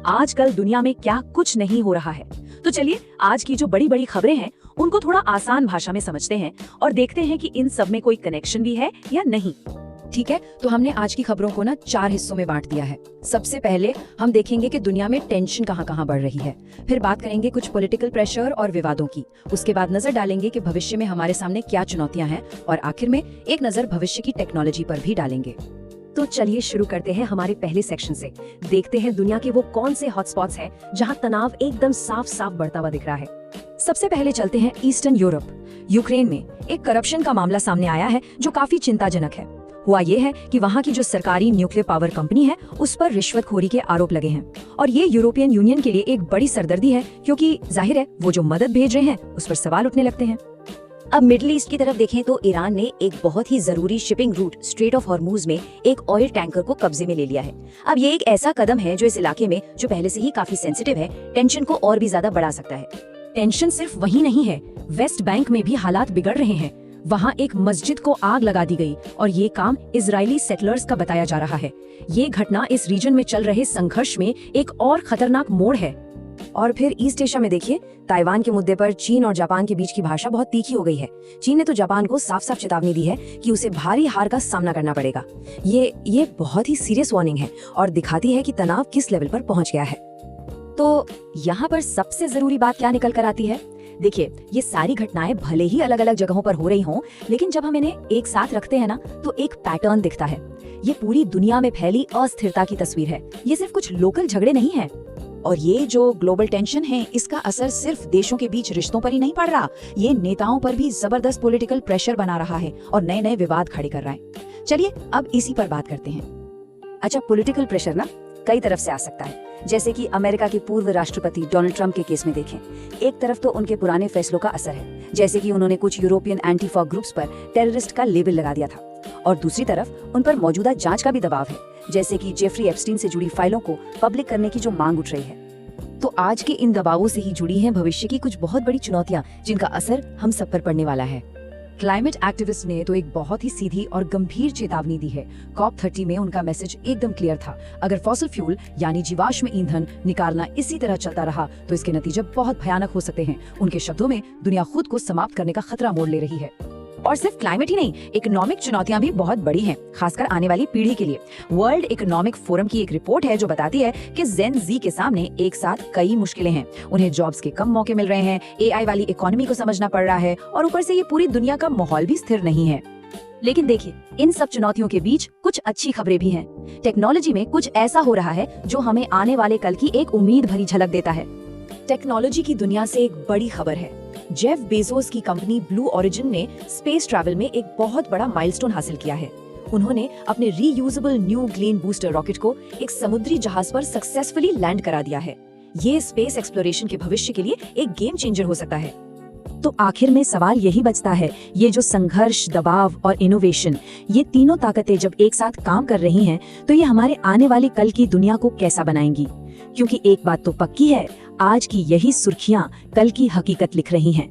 आजकल दुनिया में क्या कुछ नहीं हो रहा है। तो चलिए आज की जो बड़ी बड़ी खबरें हैं उनको थोड़ा आसान भाषा में समझते हैं और देखते हैं कि इन सब में कोई कनेक्शन भी है या नहीं। ठीक है, तो हमने आज की खबरों को ना 4 हिस्सों में बांट दिया है। सबसे पहले हम देखेंगे कि दुनिया में टेंशन कहाँ कहाँ बढ़ रही है। फिर बात करेंगे कुछ पॉलिटिकल प्रेशर और विवादों की। उसके बाद नजर डालेंगे कि भविष्य में हमारे सामने क्या चुनौतियां हैं और आखिर में एक नजर भविष्य की टेक्नोलॉजी पर भी डालेंगे। तो चलिए शुरू करते हैं हमारे पहले सेक्शन से। देखते हैं दुनिया के वो कौन से हॉटस्पॉट्स हैं जहां तनाव एकदम साफ साफ बढ़ता हुआ दिख रहा है। सबसे पहले चलते हैं ईस्टर्न यूरोप। यूक्रेन में एक करप्शन का मामला सामने आया है जो काफी चिंताजनक है। हुआ ये है कि वहाँ की जो सरकारी न्यूक्लियर पावर कंपनी है उस पर रिश्वतखोरी के आरोप लगे हैं और ये यूरोपियन यूनियन के लिए एक बड़ी सरदर्दी है, क्योंकि जाहिर है वो जो मदद भेज रहे हैं उस पर सवाल उठने लगते हैं। अब मिडिल ईस्ट की तरफ देखें तो ईरान ने एक बहुत ही जरूरी shipping root straight of Hormuz में एक ऑयल टैंकर को कब्जे में ले लिया है। अब ये एक ऐसा कदम है जो इस इलाके में, जो पहले से ही काफी सेंसिटिव है, टेंशन को और भी ज्यादा बढ़ा सकता है। टेंशन सिर्फ वही नहीं है, वेस्ट बैंक में भी हालात बिगड़ रहे हैं। वहाँ एक मस्जिद को आग लगा दी गई और ये काम इजरायली सेटलर्स का बताया जा रहा है। ये घटना इस रीजन में चल रहे संघर्ष में एक और खतरनाक मोड़ है। और फिर ईस्ट एशिया में देखिए, ताइवान के मुद्दे पर चीन और जापान के बीच की भाषा बहुत तीखी हो गई है। चीन ने तो जापान को साफ साफ चेतावनी दी है कि उसे भारी हार का सामना करना पड़ेगा। ये बहुत ही सीरियस वार्निंग है और दिखाती है कि तनाव किस लेवल पर पहुंच गया है। तो यहाँ पर सबसे जरूरी बात क्या निकल कर आती है? देखिए, ये सारी घटनाएं भले ही अलग अलग जगहों पर हो रही हों, लेकिन जब हम इन्हें एक साथ रखते हैं ना, तो एक पैटर्न दिखता है। ये पूरी दुनिया में फैली अस्थिरता की तस्वीर है। ये सिर्फ कुछ लोकल झगड़े नहीं है। और ये जो ग्लोबल टेंशन है, इसका असर सिर्फ देशों के बीच रिश्तों पर ही नहीं पड़ रहा, ये नेताओं पर भी जबरदस्त पॉलिटिकल प्रेशर बना रहा है और नए नए विवाद खड़े कर रहा है। चलिए अब इसी पर बात करते हैं। अच्छा, पॉलिटिकल प्रेशर ना कई तरफ से आ सकता है। जैसे कि अमेरिका के पूर्व राष्ट्रपति डोनाल्ड ट्रंप के केस में देखें। एक तरफ तो उनके पुराने फैसलों का असर है, जैसे कि उन्होंने कुछ यूरोपियन एंटीफा ग्रुप्स पर टेररिस्ट का लेबल लगा दिया था, और दूसरी तरफ उन पर मौजूदा जांच का भी दबाव है, जैसे कि जेफरी एप्स्टीन से जुड़ी फाइलों को पब्लिक करने की जो मांग उठ रही है। तो आज के इन दबावों से ही जुड़ी हैं भविष्य की कुछ बहुत बड़ी चुनौतियां, जिनका असर हम सब पर पड़ने वाला है। क्लाइमेट एक्टिविस्ट ने तो एक बहुत ही सीधी और गंभीर चेतावनी दी है। COP30 में उनका मैसेज एकदम क्लियर था। अगर फॉसिल फ्यूल यानी जीवाश्म ईंधन निकालना इसी तरह चलता रहा तो इसके नतीजे बहुत भयानक हो सकते हैं। उनके शब्दों में दुनिया खुद को समाप्त करने का खतरा मोड़ ले रही है। और सिर्फ क्लाइमेट ही नहीं, इकोनॉमिक चुनौतियां भी बहुत बड़ी हैं, खासकर आने वाली पीढ़ी के लिए। वर्ल्ड इकोनॉमिक फोरम की एक रिपोर्ट है जो बताती है कि जेन जी के सामने एक साथ कई मुश्किलें हैं। उन्हें जॉब्स के कम मौके मिल रहे हैं, AI वाली इकोनॉमी को समझना पड़ रहा है, और ऊपर से ये पूरी दुनिया का माहौल भी स्थिर नहीं है। लेकिन देखिए, इन सब चुनौतियों के बीच कुछ अच्छी खबरें भी हैं। टेक्नोलॉजी में कुछ ऐसा हो रहा है जो हमें आने वाले कल की एक उम्मीद भरी झलक देता है। टेक्नोलॉजी की दुनिया से एक बड़ी खबर है। जेफ बेजोस की कंपनी ब्लू ओरिजिन ने स्पेस ट्रैवल में एक बहुत बड़ा माइलस्टोन हासिल किया है। उन्होंने अपने रीयूजेबल न्यू ग्लीन बूस्टर रॉकेट को एक समुद्री जहाज पर सक्सेसफुली लैंड करा दिया है। ये स्पेस एक्सप्लोरेशन के भविष्य के लिए एक गेम चेंजर हो सकता है। तो आखिर में सवाल यही बचता है, ये जो संघर्ष, दबाव और इनोवेशन, ये तीनों ताकतें जब एक साथ काम कर रही हैं, तो ये हमारे आने वाले कल की दुनिया को कैसा बनाएंगी? क्योंकि एक बात तो पक्की है, आज की यही सुर्खियां कल की हकीकत लिख रही हैं।